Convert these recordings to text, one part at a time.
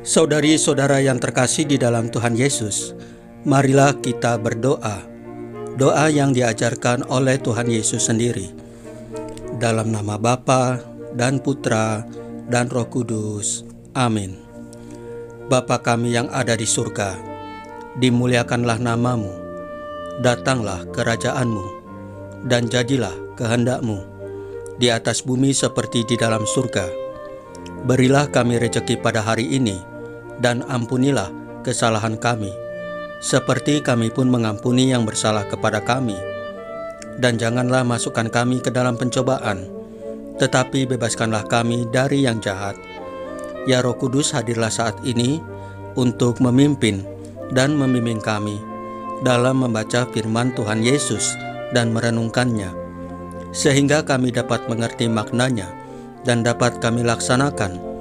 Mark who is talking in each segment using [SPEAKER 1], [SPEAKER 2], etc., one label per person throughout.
[SPEAKER 1] Saudari-saudara yang terkasih di dalam Tuhan Yesus, marilah kita berdoa. Doa yang diajarkan oleh Tuhan Yesus sendiri. Dalam nama Bapa dan Putra dan Roh Kudus. Amin. Bapa kami yang ada di surga, dimuliakanlah namamu. Datanglah kerajaanmu, dan jadilah kehendak-mu di atas bumi seperti di dalam surga. Berilah kami rejeki pada hari ini, dan ampunilah kesalahan kami, seperti kami pun mengampuni yang bersalah kepada kami. Dan janganlah masukkan kami ke dalam pencobaan, tetapi bebaskanlah kami dari yang jahat. Ya Roh Kudus, hadirlah saat ini untuk memimpin dan membimbing kami dalam membaca firman Tuhan Yesus dan merenungkannya, sehingga kami dapat mengerti maknanya dan dapat kami laksanakan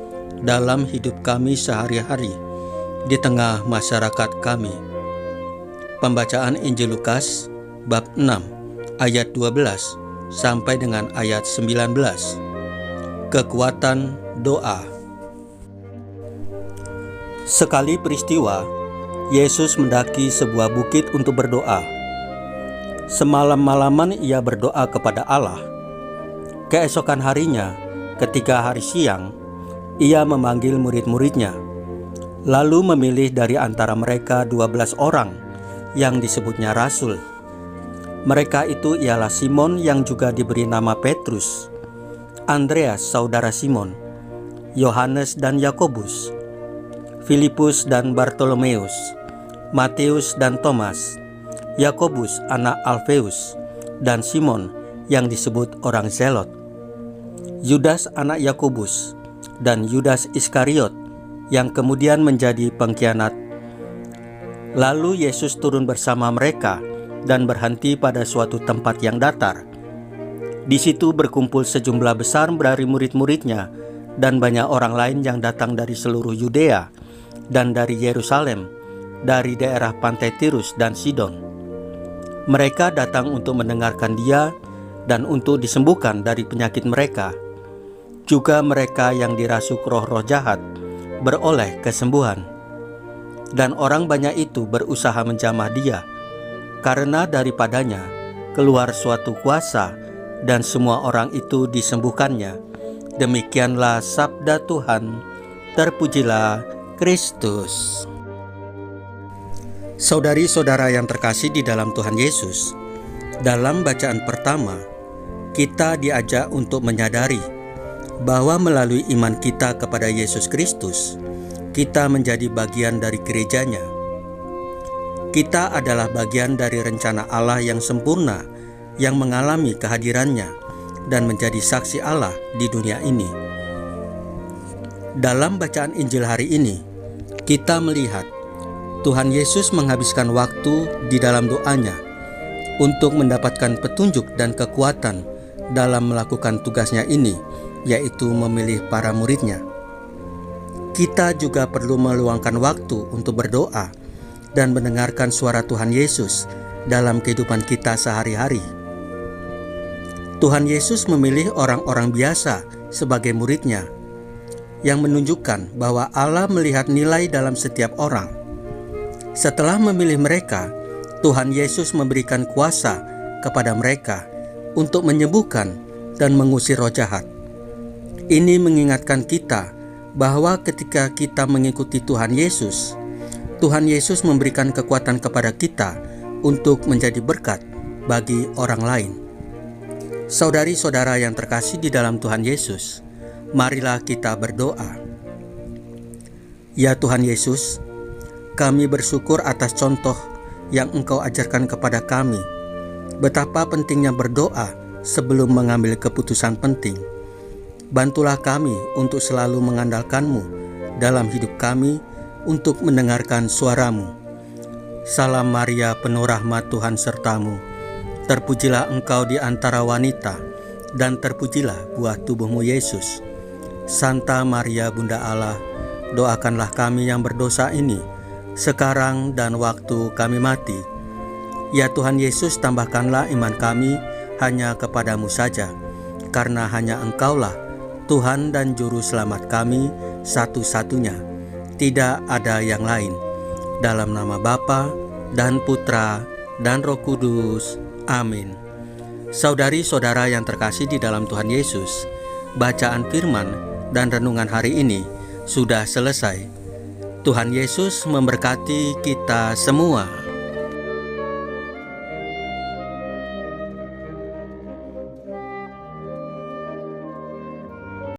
[SPEAKER 1] dalam hidup kami sehari-hari di tengah masyarakat kami. Pembacaan Injil Lukas bab 6 ayat 12 sampai dengan ayat 19. Kekuatan doa. Sekali peristiwa, Yesus mendaki sebuah bukit untuk berdoa. Semalam-malaman ia berdoa kepada Allah. Keesokan harinya, ketika hari siang, ia memanggil murid-muridnya, lalu memilih dari antara mereka 12 orang yang disebutnya rasul. Mereka itu ialah Simon yang juga diberi nama Petrus, Andreas saudara Simon, Yohanes dan Yakobus, Filipus dan Bartolomeus, Matius dan Thomas, Yakobus anak Alfeus, dan Simon yang disebut orang Zelot, Yudas anak Yakobus, dan Yudas Iskariot yang kemudian menjadi pengkhianat. Lalu Yesus turun bersama mereka dan berhenti pada suatu tempat yang datar. Di situ berkumpul sejumlah besar dari murid-muridnya dan banyak orang lain yang datang dari seluruh Yudea dan dari Yerusalem, dari daerah pantai Tirus dan Sidon. Mereka datang untuk mendengarkan dia dan untuk disembuhkan dari penyakit mereka. Juga mereka yang dirasuk roh-roh jahat beroleh kesembuhan. Dan orang banyak itu berusaha menjamah dia, karena daripadanya keluar suatu kuasa, dan semua orang itu disembuhkannya. Demikianlah sabda Tuhan. Terpujilah Kristus. Saudari-saudara yang terkasih di dalam Tuhan Yesus, dalam bacaan pertama, kita diajak untuk menyadari bahwa melalui iman kita kepada Yesus Kristus, kita menjadi bagian dari gerejanya. Kita adalah bagian dari rencana Allah yang sempurna, yang mengalami kehadirannya dan menjadi saksi Allah di dunia ini. Dalam bacaan Injil hari ini, kita melihat Tuhan Yesus menghabiskan waktu di dalam doanya untuk mendapatkan petunjuk dan kekuatan dalam melakukan tugasnya ini, yaitu memilih para muridnya. Kita juga perlu meluangkan waktu untuk berdoa dan mendengarkan suara Tuhan Yesus dalam kehidupan kita sehari-hari. Tuhan Yesus memilih orang-orang biasa sebagai muridnya, yang menunjukkan bahwa Allah melihat nilai dalam setiap orang. Setelah memilih mereka, Tuhan Yesus memberikan kuasa kepada mereka untuk menyembuhkan dan mengusir roh jahat. Ini mengingatkan kita bahwa ketika kita mengikuti Tuhan Yesus memberikan kekuatan kepada kita untuk menjadi berkat bagi orang lain. Saudari-saudara yang terkasih di dalam Tuhan Yesus, marilah kita berdoa. Ya Tuhan Yesus, kami bersyukur atas contoh yang Engkau ajarkan kepada kami, betapa pentingnya berdoa sebelum mengambil keputusan penting. Bantulah kami untuk selalu mengandalkan-Mu dalam hidup kami untuk mendengarkan suara-Mu. Salam Maria, penuh rahmat, Tuhan serta-Mu. Terpujilah Engkau di antara wanita, dan terpujilah buah tubuh-Mu Yesus. Santa Maria Bunda Allah, doakanlah kami yang berdosa ini, sekarang dan waktu kami mati. Ya Tuhan Yesus, tambahkanlah iman kami hanya kepadamu saja, karena hanya Engkaulah Tuhan dan Juru Selamat kami satu-satunya. tidak ada yang lain. Dalam nama Bapa dan Putra dan Roh Kudus. Amin. Saudari-saudara yang terkasih di dalam Tuhan Yesus, bacaan firman dan renungan hari ini sudah selesai. Tuhan Yesus memberkati kita semua.